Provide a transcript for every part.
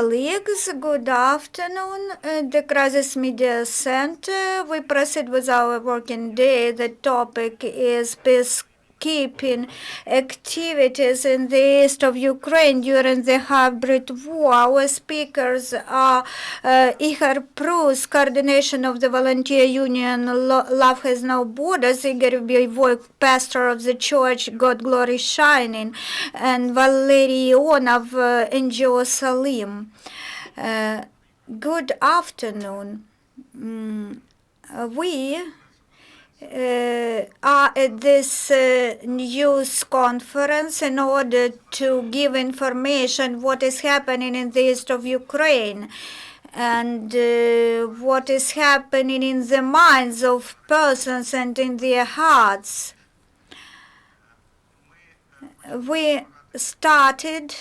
Colleagues, good afternoon. The Crisis Media Center. We proceed with our working day. The topic is peacekeeping activities in the east of Ukraine during the hybrid war. Our speakers are Ihor Prus, coordination of the volunteer union Love Has No Borders, Ihor Ubiy-Vovk, pastor of the church God Glory Shining, and Valeriy Ionov, NGO Salym. Good afternoon. We are at this news conference in order to give information what is happening in the east of Ukraine and what is happening in the minds of persons and in their hearts. We started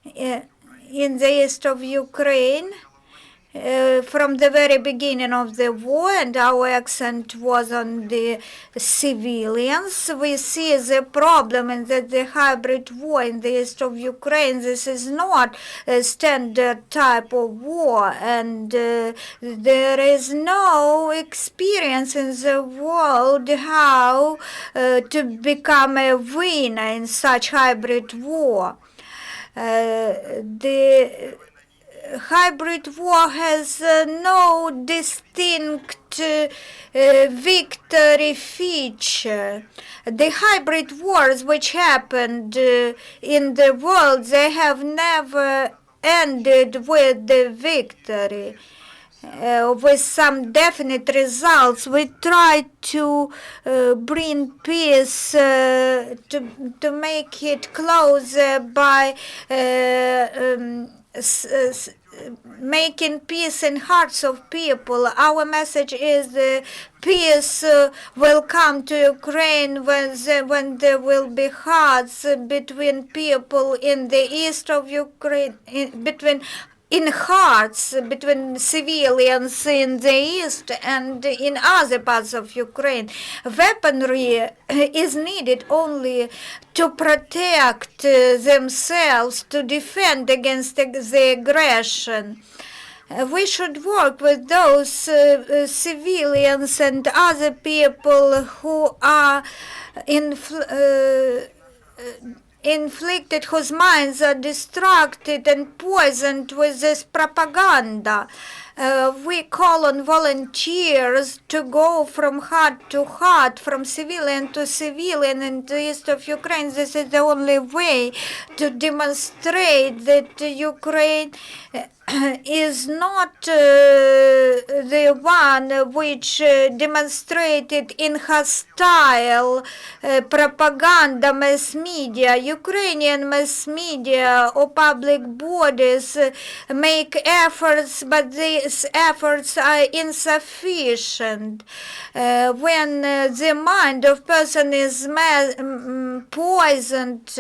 in the east of Ukraine from the very beginning of the war, and our accent was on the civilians. We see the problem in that the hybrid war in the east of Ukraine, this is not a standard type of war, and there is no experience in the world how to become a winner in such hybrid war. The hybrid war has no distinct victory feature. The hybrid wars which happened in the world, they have never ended with the victory. With some definite results, we try to bring peace, to make it closer by making peace in hearts of people. Our message is peace will come to Ukraine when there will be hearts between people in the east of Ukraine, in hearts between civilians in the east and in other parts of Ukraine. Weaponry is needed only to protect themselves, to defend against the aggression. We should work with those civilians and other people who are inflicted, whose minds are distracted and poisoned with this propaganda. We call on volunteers to go from heart to heart, from civilian to civilian in the east of Ukraine. This is the only way to demonstrate that Ukraine is not the one which demonstrated in hostile propaganda mass media. Ukrainian mass media or public bodies make efforts, but these efforts are insufficient. When the mind of person is poisoned,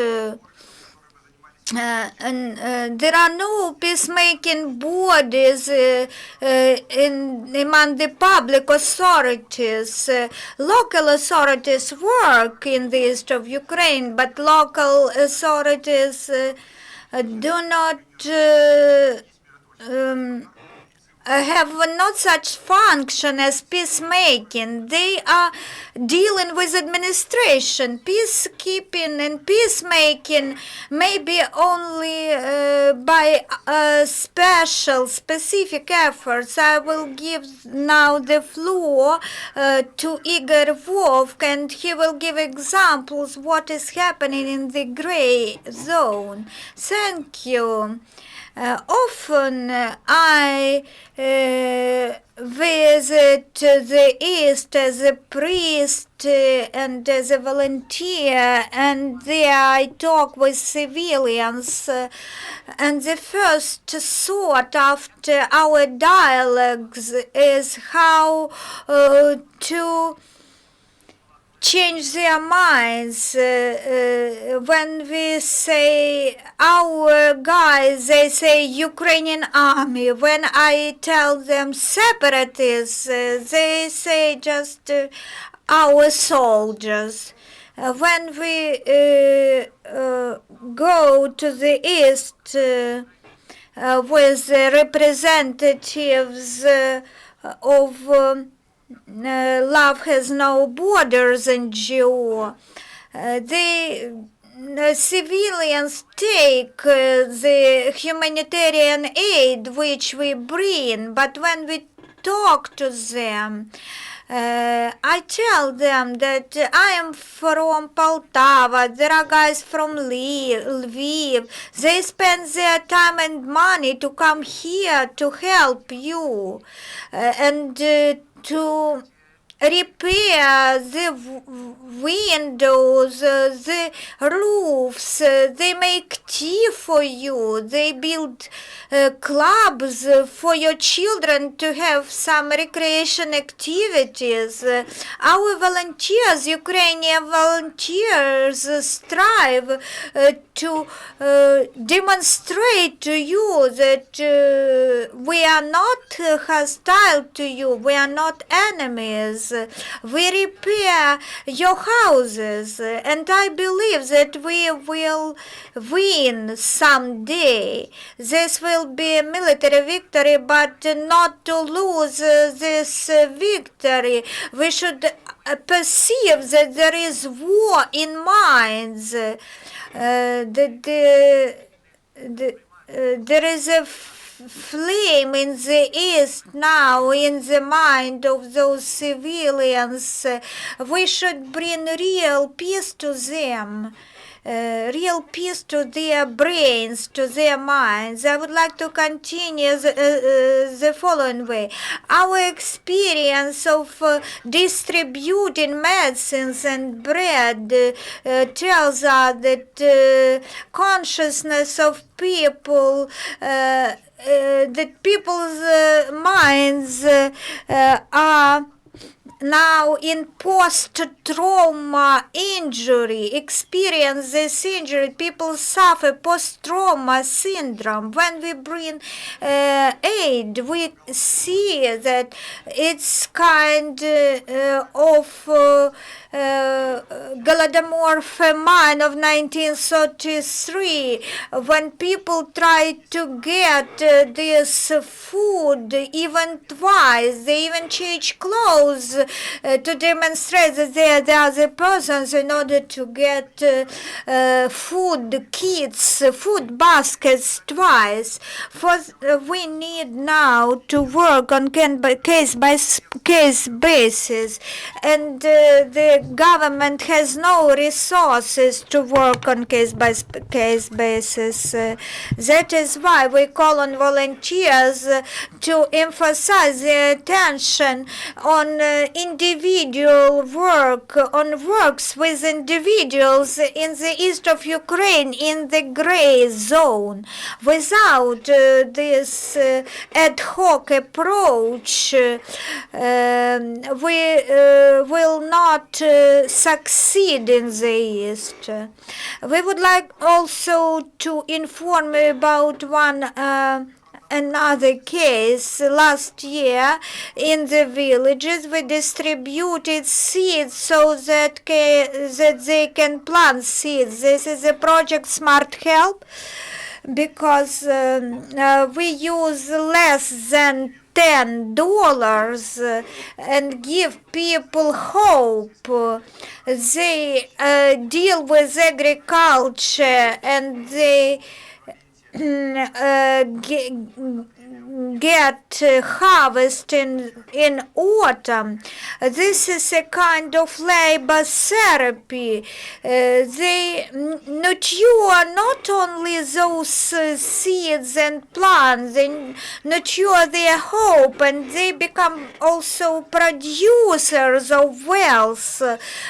and there are no peacemaking bodies among the public authorities. Local authorities work in the east of Ukraine, but local authorities do not have not such function as peacemaking. They are dealing with administration. Peacekeeping and peacemaking may be only by specific efforts. I will give now the floor to Ihor Ubiy-Vovk, and he will give examples what is happening in the gray zone. Thank you. Often I visit the east as a priest and as a volunteer, and there I talk with civilians, and the first thought after our dialogues is how to change their minds. When we say our guys, they say Ukrainian army. When I tell them separatists, they say just our soldiers. When we go to the east with representatives of Love Has No Borders NGO, the civilians take the humanitarian aid which we bring, but when we talk to them, I tell them that I am from Poltava, there are guys from Lviv, they spend their time and money to come here to help you and to repair the windows, the roofs, they make tea for you, they build clubs for your children to have some recreation activities. Our volunteers, Ukrainian volunteers, strive to demonstrate to you that we are not hostile to you, we are not enemies. We repair your houses, and I believe that we will win someday. This will be a military victory, but not to lose this victory. We should perceive that there is war in minds. There is a flame in the east now in the mind of those civilians. We should bring real peace to them. Real peace to their brains, to their minds. I would like to continue the following way. Our experience of distributing medicines and bread tells us that consciousness of people that people's minds are now in post-trauma injury, experience this injury. People suffer post-trauma syndrome. When we bring aid, we see that it's kind of Golodomor famine of 1933, when people tried to get this food even twice. They even changed clothes to demonstrate that they are the other persons in order to get food kits, food baskets twice. For we need now to work on case by case basis, and the government has no resources to work on case by case basis. That is why we call on volunteers to emphasize their attention on individual work, on works with individuals in the east of Ukraine, in the gray zone. Without this ad hoc approach, we will not succeed in the east. We would like also to inform you about another case. Last year in the villages we distributed seeds so that they can plant seeds. This is a project Smart Help, because we use less than $10 and give people hope. They deal with agriculture and they get harvest in autumn. This is a kind of labor therapy. They nurture not only those seeds and plants, they nurture their hope, and they become also producers of wealth.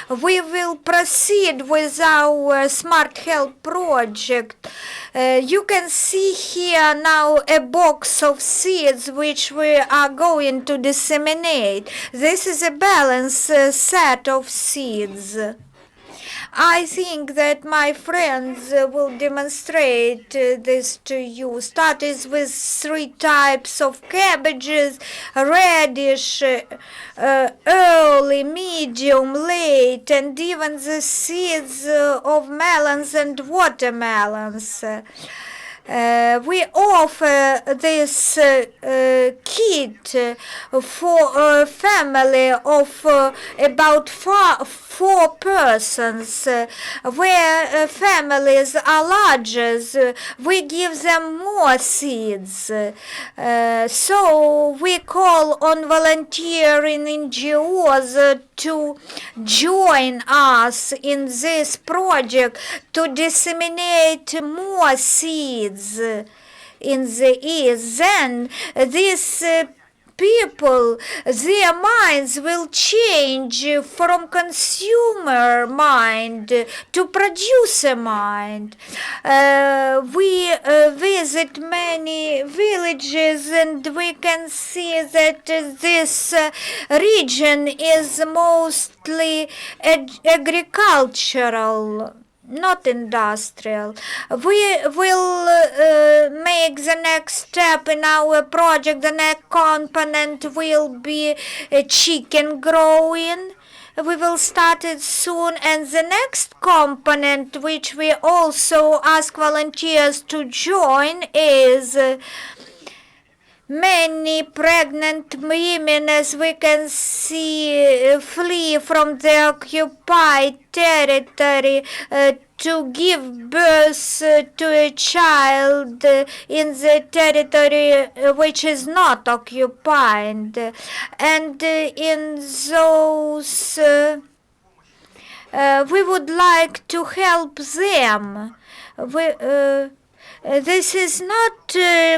We will proceed with our Smart Help project. You can see here now a box of seeds which we are going to disseminate. This is a balanced set of seeds. I think that my friends will demonstrate this to you. Started with 3 types of cabbages: radish, early, medium, late, and even the seeds of melons and watermelons. We offer this kit for a family of about four persons. Where families are larger, we give them more seeds. So we call on volunteering NGOs to join us in this project to disseminate more seeds in the East. Then these people, their minds will change from consumer mind to producer mind. We visit many villages and we can see that this region is mostly agricultural, not industrial. We will make the next step in our project. The next component will be chicken growing. We will start it soon, and the next component, which we also ask volunteers to join, is many pregnant women, as we can see, flee from the occupied territory to give birth to a child in the territory which is not occupied. And in those, we would like to help them. This is not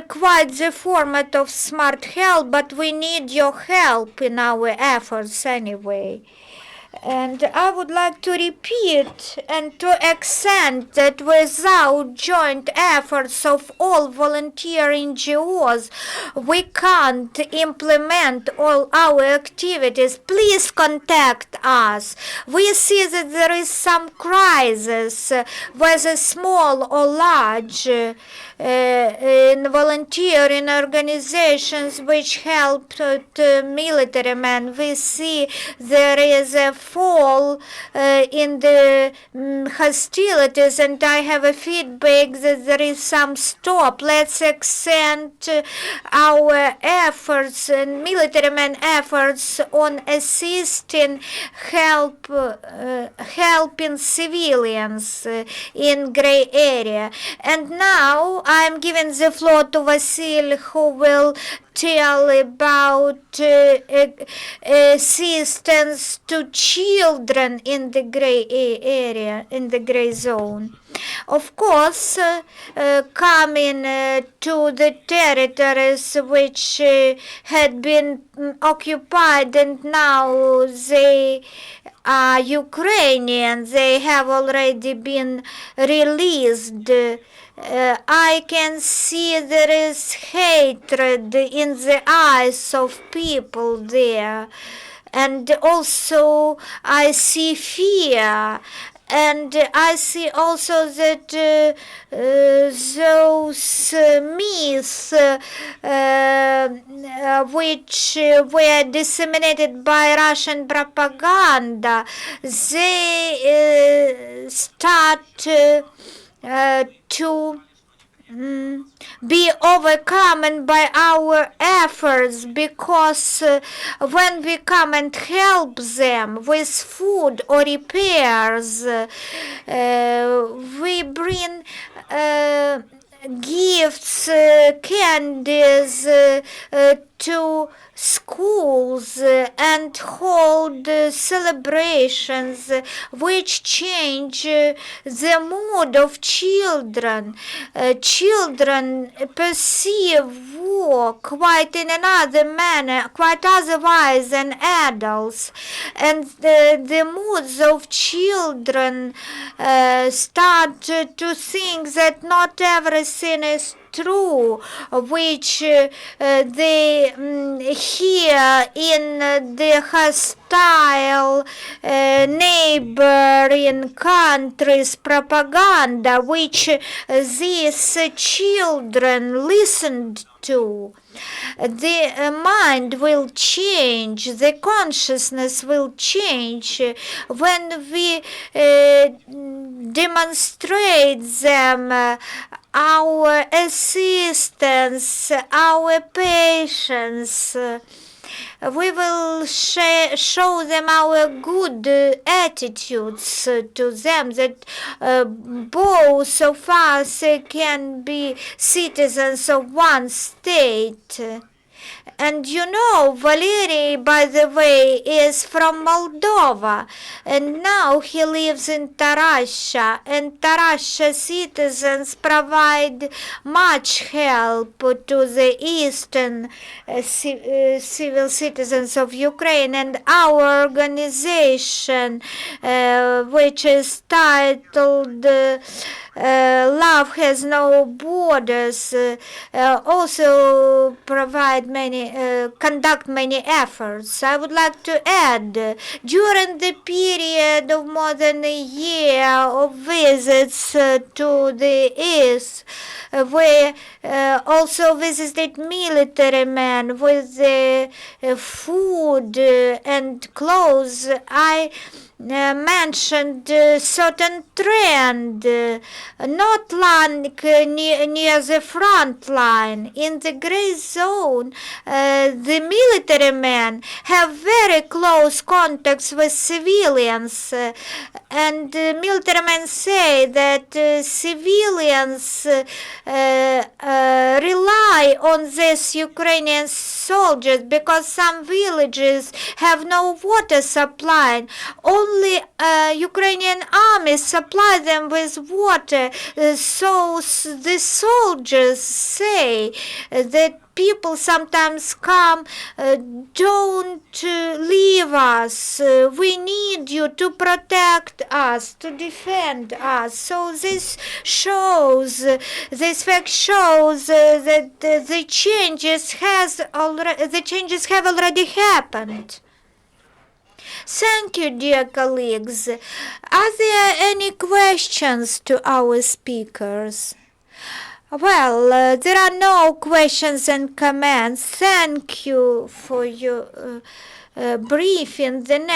quite the format of Smart Help, but we need your help in our efforts anyway. And I would like to repeat and to accent that without joint efforts of all volunteer NGOs, we can't implement all our activities. Please contact us. We see that there is some crisis, whether small or large, in volunteering organizations which help military men. We see there is a fall in the hostilities, and I have a feedback that there is some stop. Let's accent our efforts and military men efforts on assisting helping civilians in gray area. And now I'm giving the floor to Vasil, who will tell about assistance to children in the gray area, in the gray zone. Of course, coming to the territories which had been occupied and now they are Ukrainian, they have already been released. I can see there is hatred in the eyes of people there, and also I see fear. And I see also that those myths which were disseminated by Russian propaganda, they start to be overcome by our efforts, because when we come and help them with food or repairs, we bring gifts, candies to schools and hold celebrations which change the mood of children. Children perceive war quite in another manner, quite otherwise than adults, and the moods of children start to think that not everything is true, which they hear in the hostile neighboring countries' propaganda, which these children listened to. The mind will change, the consciousness will change when we demonstrate them our assistance, our patience. We will show them our good attitudes to them, that both of us can be citizens of one state. And you know, Valeriy, by the way, is from Moldova, and now he lives in Tarasha, and Tarasha citizens provide much help to the eastern civil citizens of Ukraine, and our organization, which is titled Love Has No Borders, also conduct many efforts. I would like to add, during the period of more than a year of visits to the east, we also visited military men with food and clothes. I mentioned certain trend, not like near the front line. In the gray zone, the military men have very close contacts with civilians, and military men say that civilians rely on these Ukrainian soldiers because some villages have no water supply. Only Ukrainian army supply them with water. So the soldiers say that people sometimes come, don't leave us. We need you to protect us, to defend us. So this fact shows that the changes have already happened. Thank you, dear colleagues. Are there any questions to our speakers? Well, there are no questions and comments. Thank you for your briefing. The next